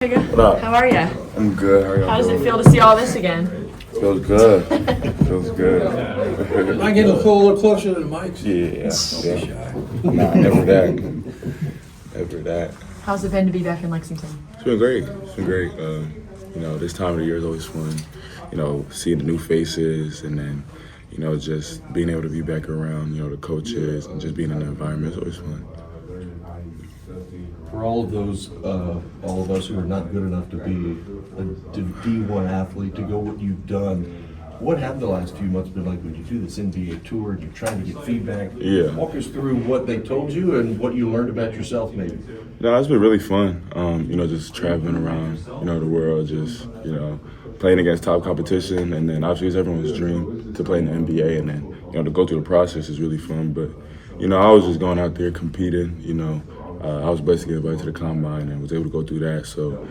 What up? How are you? I'm good. How are you? How does it feel to see all this again? Feels good. Feels good. I get a little closer to the mics. Yeah. Nah, never that. Never that. How's it been to be back in Lexington? It's been great. It's been great. This time of the year is always fun. Seeing the new faces and then, just being able to be back around, the coaches and just being in the environment is always fun. For all of those, all of us who are not good enough to be a D1 athlete, to go what you've done, what have the last few months been like when you do this NBA tour and you're trying to get feedback? Yeah. Walk us through what they told you and what you learned about yourself, maybe. No, it's been really fun. Just traveling around, the world, just, playing against top competition. And then obviously it's everyone's dream to play in the NBA. And then, to go through the process is really fun. But, I was just going out there competing, I was blessed to get invited to the combine and was able to go through that. So,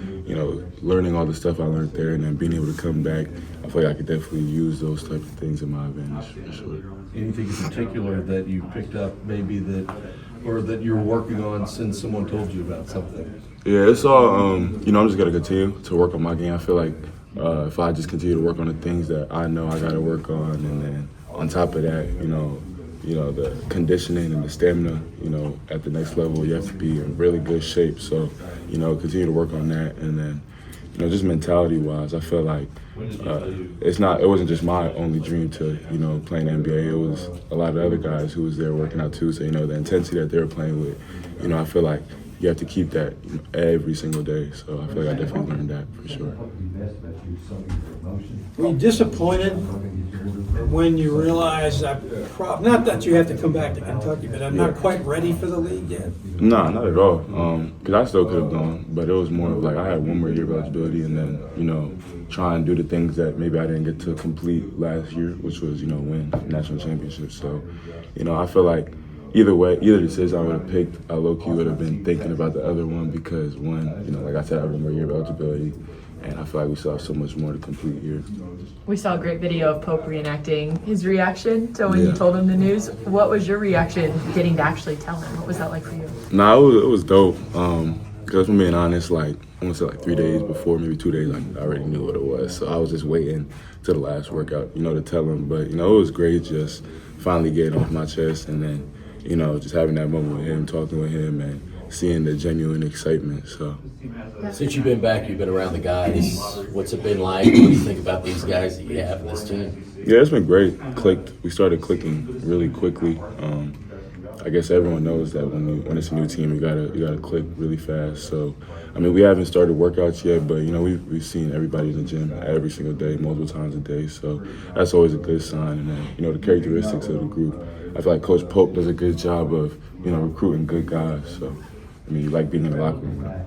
learning all the stuff I learned there and then being able to come back, I feel like I could definitely use those types of things in my advantage for sure. Anything in particular that you picked up maybe that you're working on since someone told you about something? Yeah, it's all, I'm just going to continue to work on my game. I feel like if I just continue to work on the things that I know I got to work on, and then on top of that, the conditioning and the stamina, at the next level, you have to be in really good shape. So, continue to work on that. And then, just mentality-wise, I feel like it wasn't just my only dream to, play in the NBA. It was a lot of other guys who was there working out too. So, the intensity that they were playing with, I feel like you have to keep that every single day. So I feel like I definitely learned that for sure. Were you disappointed when you realized not that you have to come back to Kentucky, but I'm not quite ready for the league yet? Nah, not at all. Because I still could have gone, but it was more of like I had one more year of eligibility and then, try and do the things that maybe I didn't get to complete last year, which was, win national championships. So, I feel like either decision I would have picked, I low-key would have been thinking about the other one because one, like I said, I have one more year of eligibility, and I feel like we still have so much more to complete here. We saw a great video of Pope reenacting his reaction to when you told him the news. What was your reaction getting to actually tell him? What was that like for you? Nah, it was dope. Because from being honest, I want to say 3 days before, maybe 2 days, I already knew what it was. So I was just waiting till the last workout, to tell him. But, it was great just finally getting off my chest and then, just having that moment with him, talking with him, and seeing the genuine excitement. So, since you've been back, you've been around the guys. What's it been like? What do you think about these guys that you have in this team? Yeah, it's been great. We started clicking really quickly. I guess everyone knows that when it's a new team, you gotta click really fast. So, we haven't started workouts yet, but we've seen everybody in the gym every single day, multiple times a day. So that's always a good sign. And then the characteristics of the group. I feel like Coach Pope does a good job of recruiting good guys. So you like being in the locker room.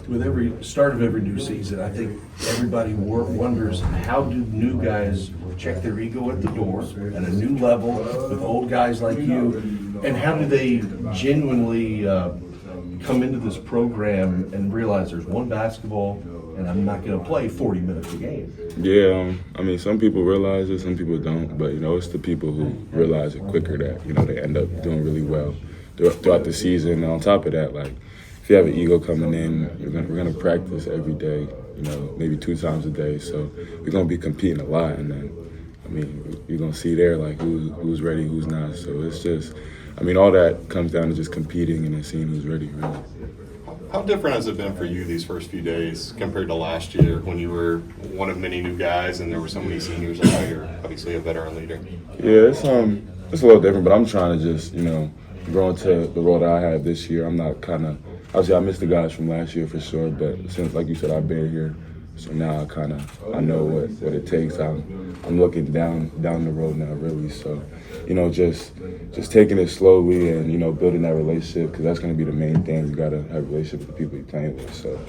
With every start of every new season, I think everybody wonders, how do new guys check their ego at the door at a new level with old guys like you, and how do they genuinely come into this program and realize there's one basketball and I'm not going to play 40 minutes a game? Yeah, some people realize it, some people don't, but it's the people who realize it quicker that they end up doing really well throughout the season. And on top of that, if you have an ego coming in, we're gonna practice every day, maybe 2 times a day. So we're gonna be competing a lot, and then you're gonna see there who's ready, who's not. So it's just, all that comes down to just competing and then seeing who's ready, really. How different has it been for you these first few days compared to last year when you were one of many new guys and there were so many seniors and now you're obviously a veteran leader? Yeah, it's a little different, but I'm trying to just, grow into the role that I have this year. I'm not obviously I missed the guys from last year for sure, but since, like you said, I've been here, so now I know what it takes. I'm looking down the road now, really. So, just taking it slowly and, building that relationship, because that's going to be the main thing. You got to have a relationship with the people you're playing with. So,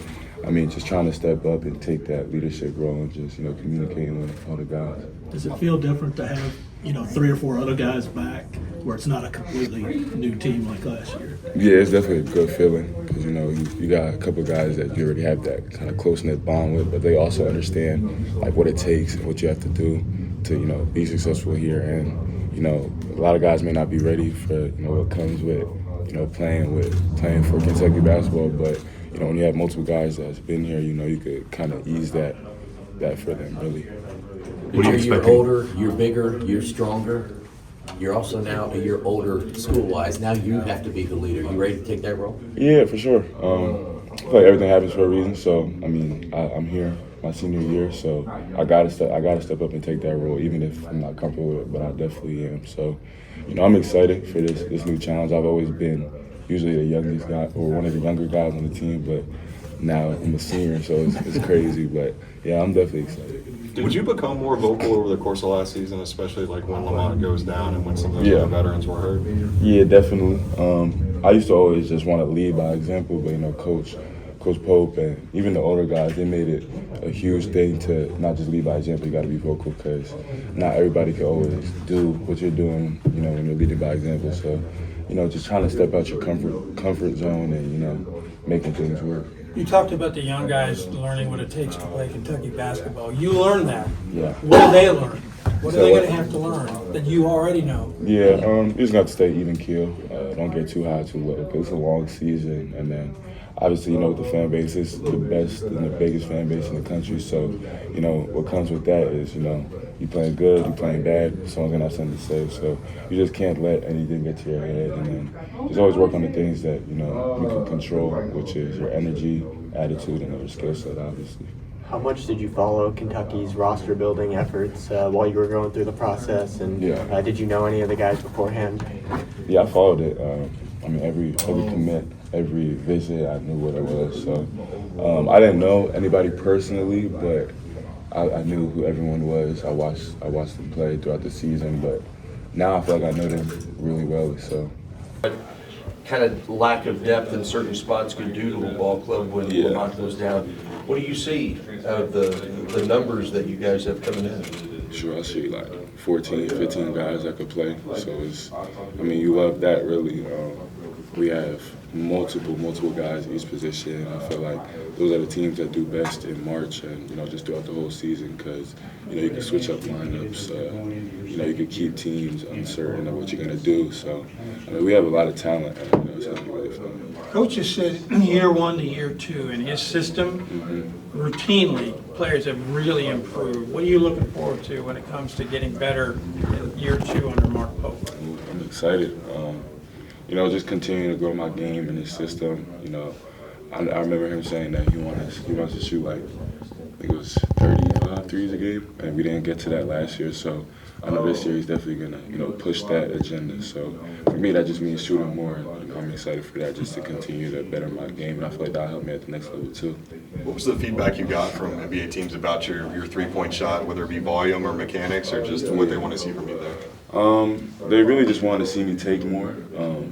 just trying to step up and take that leadership role and just, communicating with all the guys. Does it feel different to have, 3 or 4 other guys back where it's not a completely new team like last year? Yeah, it's definitely a good feeling because, you got a couple of guys that you already have that kind of close-knit bond with, but they also understand, what it takes and what you have to do to, be successful here. And, a lot of guys may not be ready for, what comes with, playing for Kentucky basketball, but, you know, when you have multiple guys that's been here, you know, you could kind of ease that for them, really. What are you You're older, you're bigger, you're stronger. You're also now a year older school-wise. Now you have to be the leader. You ready to take that role? Yeah, for sure. I feel like everything happens for a reason. So, I mean, I'm here my senior year, so I gotta step up and take that role, even if I'm not comfortable with it. But I definitely am. So, you know, I'm excited for this new challenge. I've always been usually the youngest guy or one of the younger guys on the team, but now I'm a senior, so it's crazy. But yeah, I'm definitely excited. Would you become more vocal over the course of last season, especially like when Lamont goes down and when some of the other veterans were hurt? Yeah, definitely. I used to always just want to lead by example, but you know, Coach Pope and even the older guys, they made it a huge thing to not just lead by example. You got to be vocal because not everybody can always do what you're doing. You know, when you're leading by example. So, you know, just trying to step out your comfort zone and you know, making things work. You talked about the young guys learning what it takes to play Kentucky basketball. You learned that. Yeah. What do they learn? What are they going to have to learn that you already know? Yeah, you just got to stay even keel. Don't get too high, too low. Because it's a long season, and then obviously, you know, the fan base is the best and the biggest fan base in the country. So, you know, what comes with that is, you know, you playing good, you playing bad, someone's gonna have something to say. So you just can't let anything get to your head, and then just always work on the things that you know you can control, which is your energy, attitude, and your skill set, obviously. How much did you follow Kentucky's roster building efforts while you were going through the process? And did you know any of the guys beforehand? Yeah, I followed it. I mean, every commit, every visit, I knew what it was. So I didn't know anybody personally, but I knew who everyone was. I watched them play throughout the season, but now I feel like I know them really well. So. Kind of lack of depth in certain spots could do to a ball club when Lamont goes down. What do you see of the numbers that you guys have coming in? Sure, I see like 14, 15 guys that could play. So I mean, you love that really. We have multiple guys in each position. I feel like those are the teams that do best in March and, you know, just throughout the whole season because, you know, you can switch up lineups. You know, you can keep teams uncertain of what you're going to do. So, I mean, we have a lot of talent and, you know, it's going to be really fun. Coach has said year one to year two in his system, routinely, players have really improved. What are you looking forward to when it comes to getting better in year two under Mark Pope? I'm excited. You know, just continuing to grow my game in his system. You know, I remember him saying that he wants to shoot like, I think it was 35 threes a game, and we didn't get to that last year. So I know this year he's definitely gonna, you know, push that agenda. So for me, that just means shooting more. And, you know, I'm excited for that, just to continue to better my game, and I feel like that'll help me at the next level too. What was the feedback you got from NBA teams about your three-point shot, whether it be volume or mechanics, or just what they want to see from you there? They really just wanted to see me take more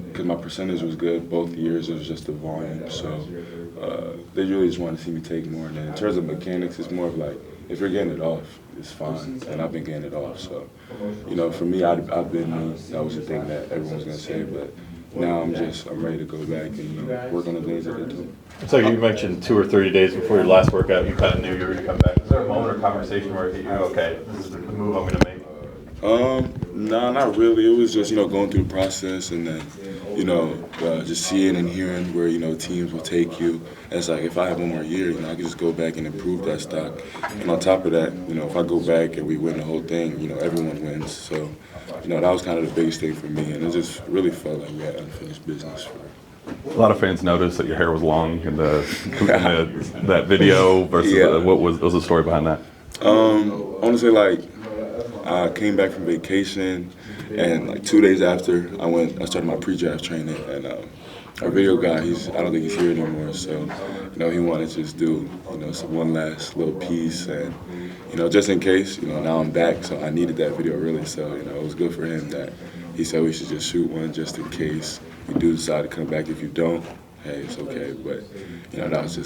because my percentage was good both years. It was just the volume, so they really just wanted to see me take more. And then in terms of mechanics, it's more of like if you're getting it off, it's fine, and I've been getting it off. So, you know, for me, I've been me. That was the thing that everyone was gonna say, but now I'm ready to go back and, you know, work on the things that I do. So you mentioned 2 or 3 days before your last workout, you kind of knew you were going to come back. Was there a moment or conversation where you knew, okay, this is the move I'm going to make? No, not really. It was just, you know, going through the process and then, you know, just seeing and hearing where, you know, teams will take you. And it's like, if I have one more year, you know, I can just go back and improve that stock. And on top of that, you know, if I go back and we win the whole thing, you know, everyone wins. So, you know, that was kind of the biggest thing for me. And it just really felt like we had unfinished business. A lot of fans noticed that your hair was long in that video versus what was the story behind that? I want to say, like, I came back from vacation, and like 2 days after, I started my pre-draft training, and our video guy, I don't think he's here anymore, so, you know, he wanted to just do, you know, one last little piece, and, you know, just in case, you know, now I'm back, so I needed that video really, so, you know, it was good for him that he said we should just shoot one just in case you do decide to come back. If you don't, hey, it's okay, but, you know, that was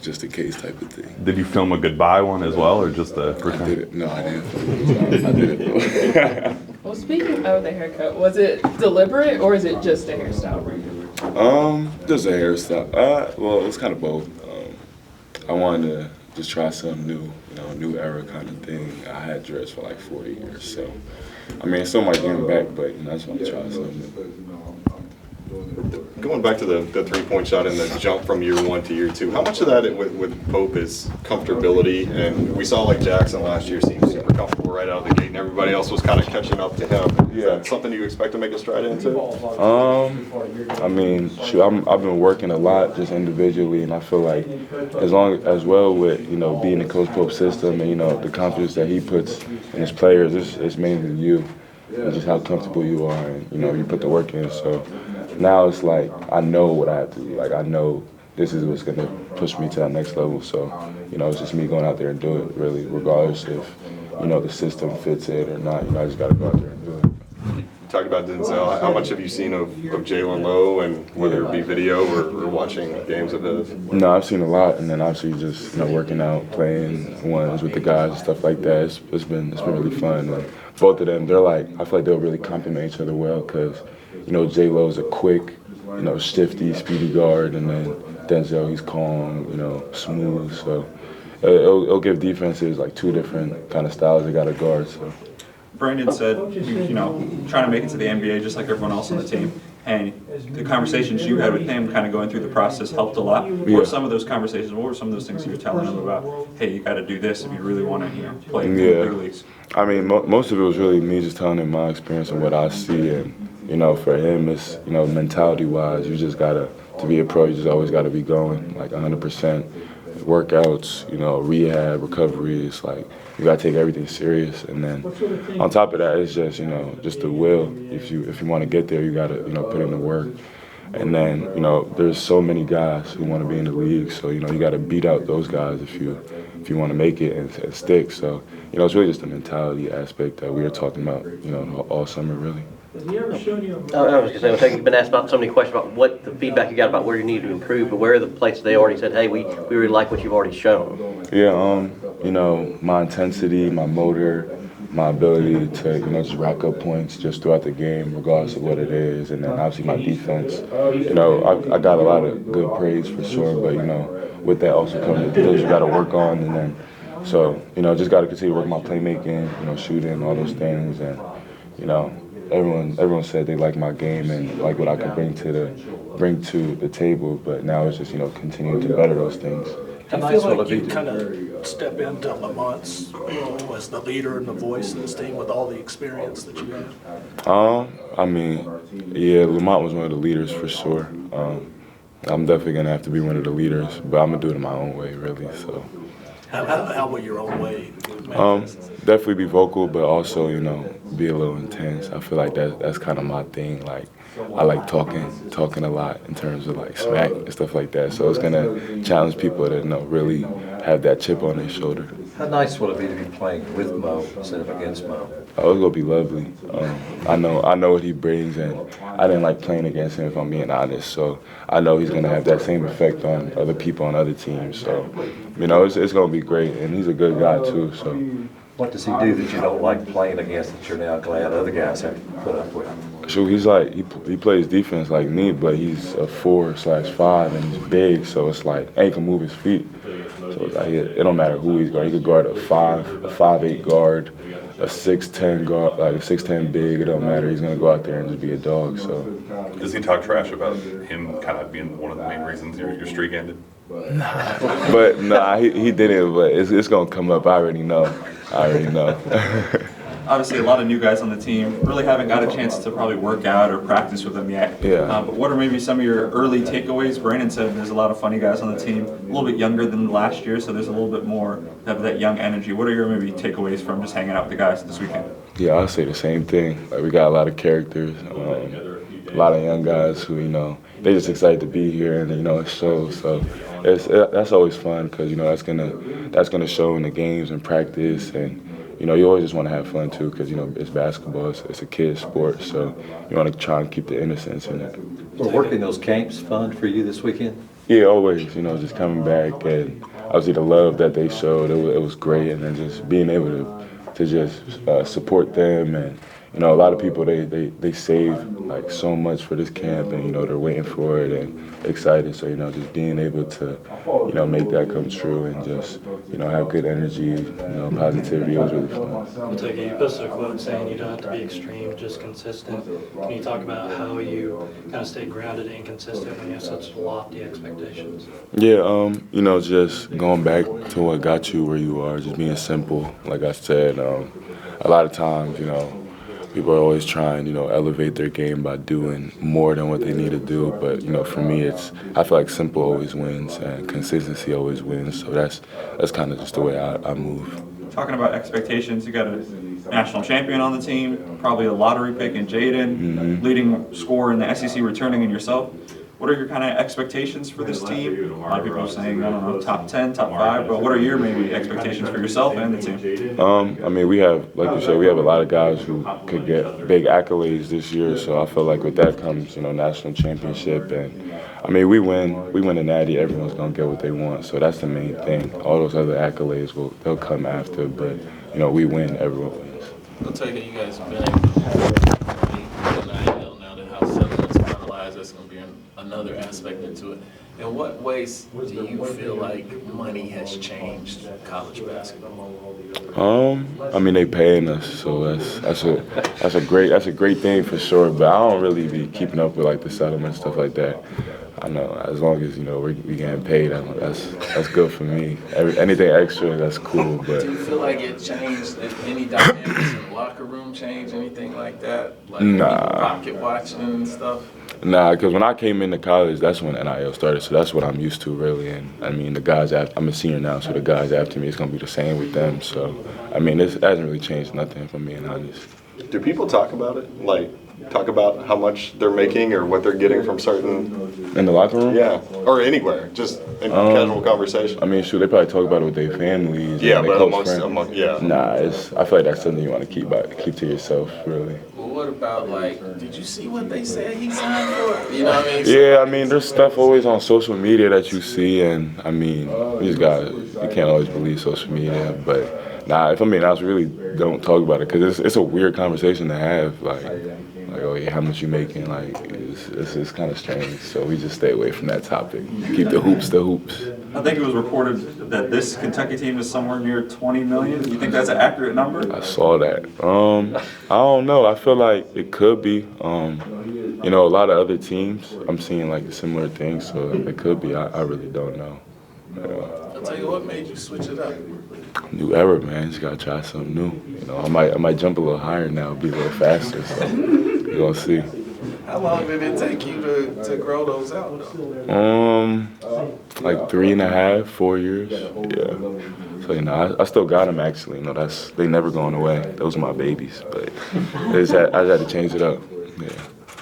just a case type of thing. Did you film a goodbye one as well, or just a I did it. No, I didn't. I did it. Well, speaking of the haircut, was it deliberate or is it just a hairstyle? Just a hairstyle. Well, it's kind of both. I wanted to just try something new, you know, a new era kind of thing. I had dressed for like 40 years, so I mean, it's still my getting back, but you know, I just want to try something new. Going back to the three-point shot and the jump from year one to year two, how much of that with Pope is comfortability? And we saw like Jackson last year seemed super comfortable right out of the gate, and everybody else was kind of catching up to him. Is that something you expect to make a stride into? I mean, shoot, I've been working a lot just individually, and I feel like as well with being in Coach Pope's system and the confidence that he puts in his players, it's mainly you and just how comfortable you are, and you put the work in. So now it's like I know what I have to do. Like I know this is what's gonna push me to that next level. So it's just me going out there and do it, really, regardless if the system fits it or not. I just gotta go out there and do it. You talked about Denzel. How much have you seen of Jalen Lowe, and whether it be video or watching games of his? No, I've seen a lot, and then obviously just working out, playing ones with the guys and stuff like that. It's been really fun. And both of them, I feel like they'll really complement each other well because J Lo's a quick, shifty, speedy guard, and then Denzel, he's calm, smooth. So it'll give defenses like two different kind of styles they got to guard. So. Brandon said, trying to make it to the NBA just like everyone else on the team. And the conversations you had with him kind of going through the process helped a lot. What were some of those conversations? What were some of those things you were telling him about, hey, you got to do this if you really want to play in the big leagues? I mean, most of it was really me just telling him my experience and what I see. And, for him, it's, mentality-wise, you just got to be a pro, you just always got to be going, like 100%. Workouts, rehab, recovery, it's like you gotta take everything serious. And then on top of that, it's just, just the will. If you want to get there, you gotta, put in the work. And then, there's so many guys who want to be in the league, so you gotta beat out those guys if you want to make it and stick. So, it's really just the mentality aspect that we were talking about, all summer really. I was going to say, Otega, you've been asked about so many questions about what the feedback you got about where you need to improve, but where are the places they already said, hey, we really like what you've already shown? Yeah, my intensity, my motor, my ability to, just rack up points just throughout the game, regardless of what it is, and then obviously my defense. I got a lot of good praise for sure, but, with that also comes the things you got to work on, and then, so, just got to continue to work my playmaking, shooting, all those things, and, everyone said they like my game and like what I could bring to the table, but now it's just continuing to better those things. Do you feel like you kind of step into Lamont's role as the leader and the voice of this team with all the experience that you have? I mean, yeah, Lamont was one of the leaders for sure. I'm definitely gonna have to be one of the leaders, but I'm gonna do it in my own way, really. So. How will your own way? Definitely be vocal, but also, be a little intense. I feel like that's kind of my thing. Like, I like talking a lot in terms of like smack and stuff like that. So it's gonna challenge people to really have that chip on their shoulder. How nice would it be to be playing with Mo instead of against Mo? Oh, it's gonna be lovely. I know what he brings, and I didn't like playing against him, if I'm being honest. So I know he's gonna have that same effect on other people on other teams. So it's gonna be great, and he's a good guy too. So. What does he do that you don't like playing against that you're now glad other guys have to put up with? So he's like he plays defense like me, but he's a 4/5 and he's big, so it's like he can move his feet. So it's like it don't matter who he's guarding. He could guard a 5'8" guard, a 6'10" guard, like a 6'10" big. It don't matter. He's gonna go out there and just be a dog. So. Does he talk trash about him kind of being one of the main reasons your streak ended? But nah, he didn't. But it's gonna come up. I already know. Obviously, a lot of new guys on the team really haven't got a chance to probably work out or practice with them yet. Yeah. But what are maybe some of your early takeaways? Brandon said there's a lot of funny guys on the team, a little bit younger than last year, so there's a little bit more of that young energy. What are your maybe takeaways from just hanging out with the guys this weekend? Yeah, I'll say the same thing. Like, we got a lot of characters, a lot of young guys who, they just excited to be here, and it shows. So that's always fun because that's gonna show in the games and practice, and you always just want to have fun too because it's basketball, it's a kid's sport, so you want to try and keep the innocence in it. Were working those camps fun for you this weekend? Yeah, always. Just coming back and obviously the love that they showed, it was great, and then just being able to just support them and you know, a lot of people, they save like so much for this camp, and, you know, they're waiting for it and excited. So, you know, just being able to, you know, make that come true and just, you know, have good energy, you know, positivity, it was really fun. Otega, you posted a quote saying you don't have to be extreme, just consistent. Can you talk about how you kind of stay grounded and consistent when you have such lofty expectations? Yeah, you know, just going back to what got you where you are, just being simple. Like I said, a lot of times, you know, people are always trying, you know, elevate their game by doing more than what they need to do. But, you know, for me, I feel like simple always wins and consistency always wins. So that's kind of just the way I move. Talking about expectations, you got a national champion on the team, probably a lottery pick in Jaden, leading scorer in the SEC returning in yourself. What are your kind of expectations for this team? A lot of people are saying, I don't know, top 10, top 5, but what are your maybe expectations for yourself and the team? I mean, we have, like you said, we have a lot of guys who could get big accolades this year. So I feel like with that comes, you know, national championship. And I mean, we win a natty, everyone's going to get what they want. So that's the main thing. All those other accolades, they'll come after. But, you know, we win, everyone wins. Otega, you guys have been able to now that how settlement's finalized, that's going to be another aspect into it. In what ways do you feel like money has changed college basketball? I mean, they paying us, so that's a great thing for sure. But I don't really be keeping up with like the settlement stuff like that. I know as long as, you know, we getting paid, that's good for me. Anything extra, that's cool. But do you feel like it changed any dynamics in the locker room? Change anything like that? Like nah. People pocket watching and stuff. Nah, because when I came into college, that's when NIL started, so that's what I'm used to, really. And, I mean, the guys I'm a senior now, so the guys after me, it's going to be the same with them. So, I mean, it hasn't really changed nothing, if I'm being honest. Do people talk about it? Like, talk about how much they're making or what they're getting from certain... In the locker room? Yeah, or anywhere, just in casual conversation. I mean, shoot, they probably talk about it with their families. Yeah, and but their close among friends. yeah. Nah, I feel like that's something you want to keep to yourself, really. Well, what about, like, did you see what they said he signed for? You know what I mean? Yeah, I mean, there's stuff always on social media that you see, and, I mean, these guys, you can't always believe social media, but, nah, if I'm being honest, really don't talk about it, because it's a weird conversation to have, like, oh yeah, how much you making? Like, it's kind of strange. So we just stay away from that topic. Keep the hoops the hoops. I think it was reported that this Kentucky team is somewhere near $20 million. Do you think that's an accurate number? I saw that. I don't know. I feel like it could be. You know, a lot of other teams, I'm seeing like similar things, so it could be. I really don't know. I'll tell you what made you switch it up. New era, man. Just gotta try something new. You know, I might jump a little higher now, be a little faster. So we're gonna see. How long did it take you to grow those out, though? Like 3.5, 4 years. Yeah. So, you know, I still got them actually. You know, they never going away. Those are my babies. But I just had to change it up. Yeah.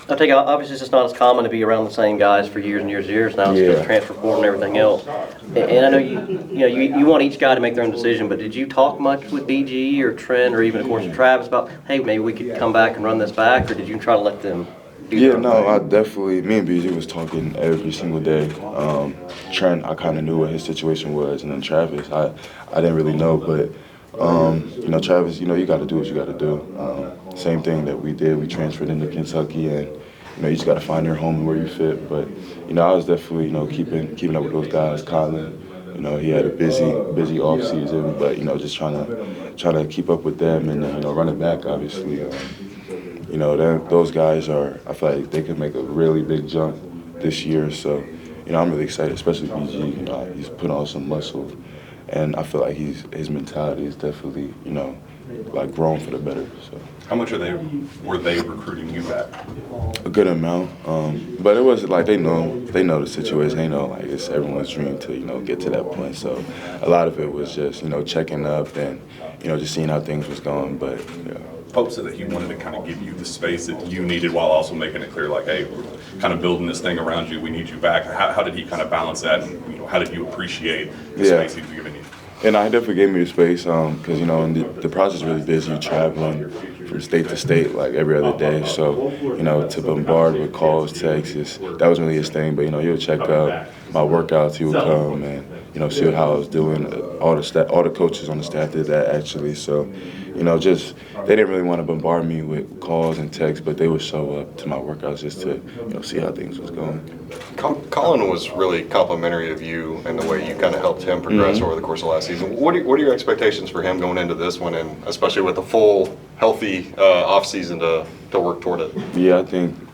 I think obviously it's just not as common to be around the same guys for years and years and years now. It's just transfer portal and everything else. And I know you want each guy to make their own decision, but did you talk much with BG or Trent or even, of course, Travis about, hey, maybe we could come back and run this back, or did you try to let them do their own thing? I definitely, me and BG was talking every single day. Trent, I kind of knew what his situation was, and then Travis, I didn't really know, but you know, Travis, you know, you got to do what you got to do. Same thing that we did. We transferred into Kentucky, and you know, you just got to find your home where you fit. But you know, I was definitely, you know, keeping up with those guys. Colin, you know, he had a busy off season, but you know, just trying to keep up with them, and you know, running back, obviously. You know, those guys I feel like they could make a really big jump this year. So, you know, I'm really excited, especially BG. You know, he's put on some muscle, and I feel like his mentality is definitely, you know, like grown for the better. So. How much were they recruiting you back? A good amount, but it wasn't like they know the situation. They know like it's everyone's dream to, you know, get to that point. So a lot of it was just, you know, checking up and, you know, just seeing how things was going. But yeah. Pope said that he wanted to kind of give you the space that you needed while also making it clear, like, hey, we're kind of building this thing around you. We need you back. How did he kind of balance that? And, you know, how did you appreciate the space he was giving you? And I definitely gave me the space because, you know, the process is really busy. You're traveling from state to state like every other day. So, you know, to bombard with calls, texts, that was really his thing. But, you know, he'll check up. My workouts, he would come and see how I was doing. All the coaches on the staff did that actually. So, just they didn't really want to bombard me with calls and texts, but they would show up to my workouts just to see how things was going. Colin was really complimentary of you and the way you kind of helped him progress over the course of last season. What are your expectations for him going into this one, and especially with a full, healthy off-season to work toward it? Yeah,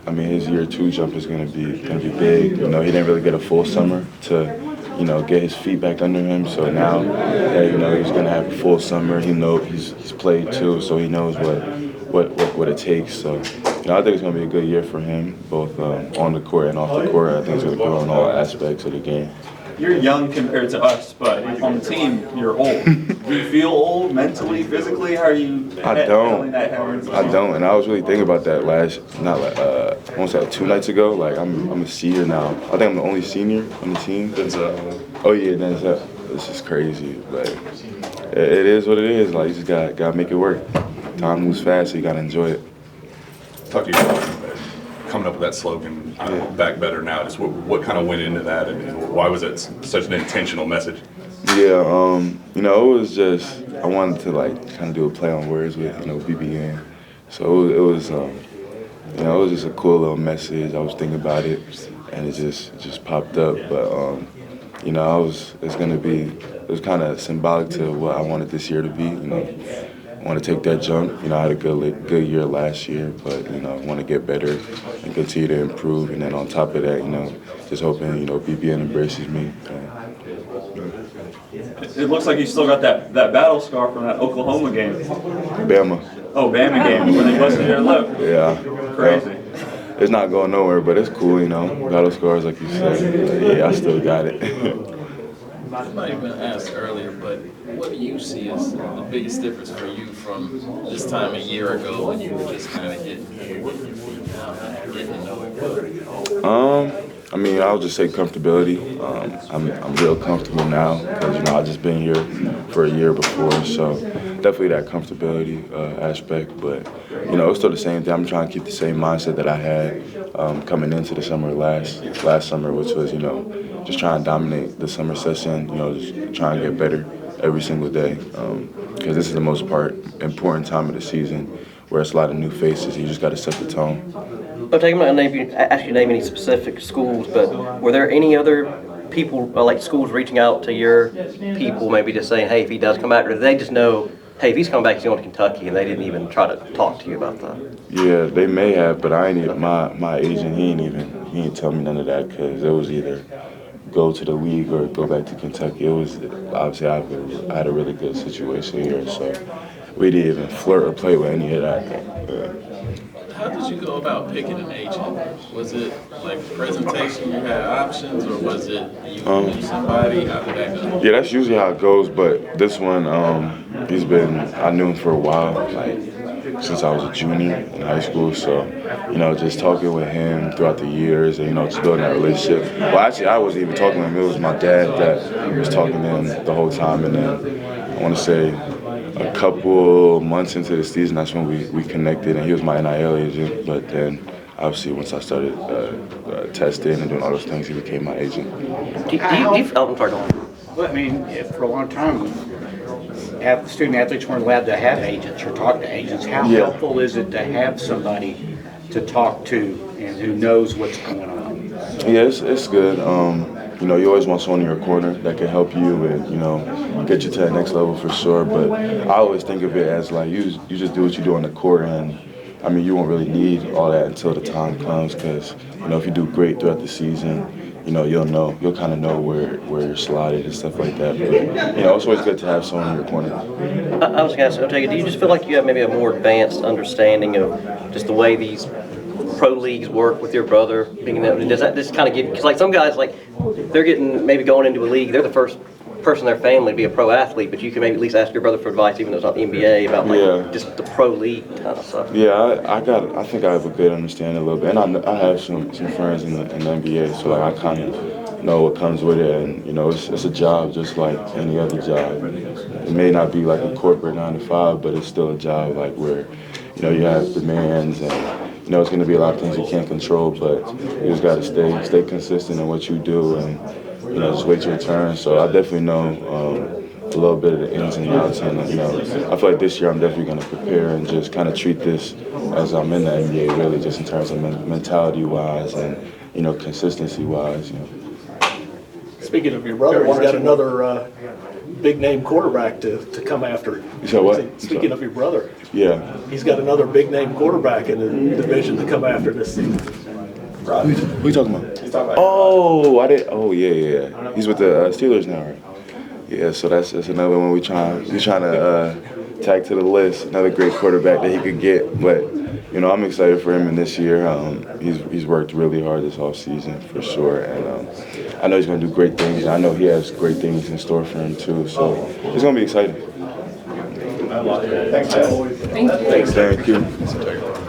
I mean, his year 2 jump is gonna be big. He didn't really get a full summer to get his feet back under him. So now that he's gonna have a full summer, he's played too, so he knows what it takes. So I think it's gonna be a good year for him, both on the court and off the court. I think he's gonna grow in all aspects of the game. You're young compared to us, but on the team, you're old. Do you feel old mentally, physically? How are you handling that? I don't, and I was really thinking about that I want to say 2 nights ago. Like I'm a senior now. I think I'm the only senior on the team. Oh yeah, this is crazy, but it is what it is. Like you just gotta make it work. Time moves fast, so you gotta enjoy it. Talk to you about coming up with that slogan, back better now. Just what kind of went into that, and why was it such an intentional message? Yeah, it was just I wanted to kind of do a play on words with BBN. So it was it was just a cool little message. I was thinking about it, and it just popped up. But it was kind of symbolic to what I wanted this year to be. I want to take that jump. I had a good year last year, but I want to get better and continue to improve. And then on top of that, just hoping BBN embraces me. It looks like you still got that battle scar from that Oklahoma game. Bama. Oh, Bama game where they busted your lip. Yeah. Crazy. It's not going nowhere, but it's cool. Battle scars, like you said. But yeah, I still got it. I might have been asked earlier, but what do you see as the biggest difference for you from this time a year ago when you were just kind of getting your feet down, getting to know everybody? I mean, I'll just say comfortability. I'm real comfortable now because I've just been here for a year before, so definitely that comfortability aspect. But it's still the same thing. I'm trying to keep the same mindset that I had coming into the summer last summer, which was just trying to dominate the summer session. Just trying to get better every single day because this is the most important time of the season where it's a lot of new faces. You just got to set the tone. I'm not going to ask you to name any specific schools, but were there any other people, like schools reaching out to your people, maybe just saying, hey, if he does come back, or did they just know, hey, if he's coming back, he's going to Kentucky, and they didn't even try to talk to you about that? Yeah, they may have, but I ain't even, my agent, he ain't tell me none of that because it was either go to the league or go back to Kentucky. It was, obviously, I had a really good situation here, so we didn't even flirt or play with any of that. How did you go about picking an agent? Was it like presentation, you had options, or was it you knew somebody? How did that go? Yeah, that's usually how it goes, but this one, I knew him for a while, since I was a junior in high school, so, just talking with him throughout the years and, just building that relationship. Well, actually, I wasn't even talking to him. It was my dad that was talking to him the whole time, and then I want to say a couple months into the season, that's when we connected, and he was my NIL agent. But then, obviously, once I started testing and doing all those things, he became my agent. I'm sorry. Well, I mean, for a long time, student athletes weren't allowed to have agents or talk to agents. How helpful is it to have somebody to talk to and who knows what's going on? Yeah, it's good. You always want someone in your corner that can help you and, get you to that next level for sure. But I always think of it as you just do what you do on the court, and I mean, you won't really need all that until the time comes because, if you do great throughout the season, you'll kind of know where you're slotted and stuff like that. But, it's always good to have someone in your corner. I was going to ask, Otega, do you just feel like you have maybe a more advanced understanding of just the way these pro leagues work with your brother? Does that just kind of give, because some guys, they're maybe going into a league, they're the first person in their family to be a pro athlete, but you can maybe at least ask your brother for advice, even though it's not the NBA, about just the pro league kind of stuff. Yeah, I think I have a good understanding a little bit, and I have some friends in the NBA, so I kind of know what comes with it, and it's a job just like any other job. It may not be like a corporate 9 to 5, but it's still a job where you have demands and. It's going to be a lot of things you can't control, but you just got to stay consistent in what you do and, just wait your turn. So I definitely know a little bit of the ins and outs, and I feel like this year I'm definitely going to prepare and just kind of treat this as I'm in the NBA, really, just in terms of mentality-wise and consistency-wise. Speaking of your brother, he's got another big-name quarterback to come after. You said what? Speaking of your brother, yeah, he's got another big-name quarterback in the division to come after this season. Who you talking about? Oh, I did. Oh, yeah. He's with the Steelers now, right? Yeah, so that's another one we trying to tag to the list. Another great quarterback that he could get, but I'm excited for him in this year. He's worked really hard this offseason for sure, and I know he's going to do great things. I know he has great things in store for him too, so it's going to be exciting. Thanks, Chad. Thank you. Thank you.